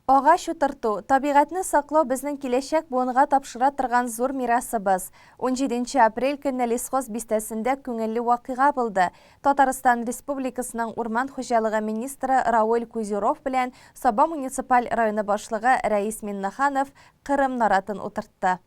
Ағаш утырту, табиғатны саклау безнең киләчәк буынга тапшыра торган зур мирасыбыз. 17 апрель көнне Лесхоз бистәсендә күңелле вакыйга булды. Татарстан Республикасының урман хуҗалыгы министры Рауль Кузеров белән Саба муниципаль районы башлыгы Рәис Миннаханов Кырым наратын утыртты.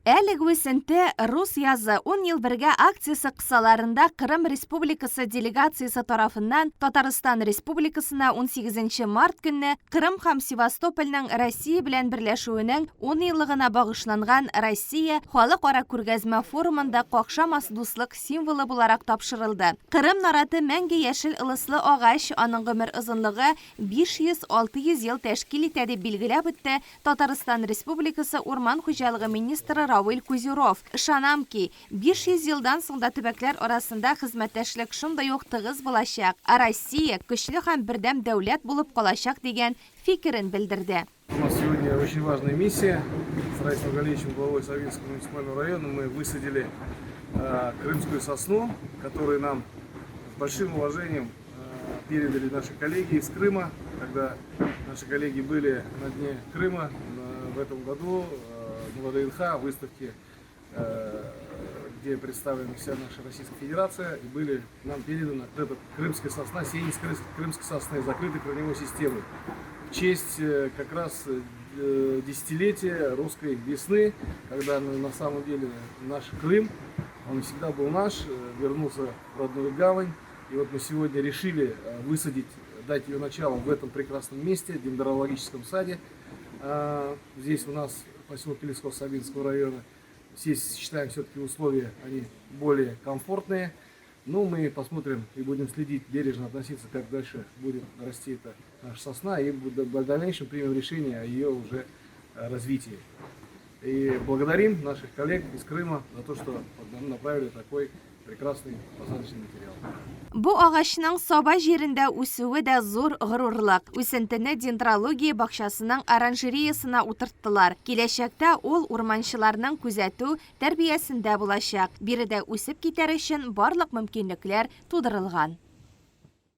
Әлеге үсенте рус язы 10 ел бергә акциясы кысаларында Кырым Республикасы делегациясы тарафыннан Татарстан Республикасына 18 март көнне Кырым һәм Севастопольның Россия белән берләшүенең 10 еллыгына багышланган Россия халыкара күргәзмә форумында какшамас дуслык символы буларак тапшырылды. Кырым нараты мәңге яшел ылыслы агач, аның гомер озынлыгы 500-600 ел тәшкил итә дип билгеләп үтте Татарстан Республикасы урман хуҗалыгы министры Рауль Кузеров. Ышанам ки, 500 елдан соң да төбәкләр арасында хезмәттәшлек шундый ук тыгыз булачак, Россия көчле һәм бердәм дәүләт булып калачак дигән фикерен белдерде. У нас сегодня очень важная миссия. С Раисом Галеевичем, главой Савинского муниципального района, мы высадили крымскую сосну, которую нам с большим уважением передали наши коллеги из Крыма. Когда наши коллеги были на дне Крыма в этом году, на ВДНХ, выставке, где представлена вся наша Российская Федерация, и были нам переданы эта крымская сосна, сеяние крымской сосны, закрытой корневой системы. В честь как раз десятилетия русской весны, когда на самом деле наш Крым, он всегда был наш, вернулся в родную гавань. И вот мы сегодня решили высадить, дать ее начало в этом прекрасном месте, в дендрологическом саде. Здесь у нас поселке Лесхоз Сабинского района. Здесь считаем все-таки условия они более комфортные. Но мы посмотрим и будем следить, бережно относиться, как дальше будет расти эта наша сосна. И в дальнейшем примем решение о ее уже развитии. И благодарим наших коллег из Крыма за то, что нам направили такой прекрасный посадочный материал. Бу агачның Саба җирендә үсүе дә зур горурлык. Үсентене дендрология бакчасының оранжереясына утырттылар. Киләчәктә ул урманчыларның күзәтү, тәрбиясендә булачак. Биредә үсеп китәр өчен барлык мөмкинлекләр тудырылган.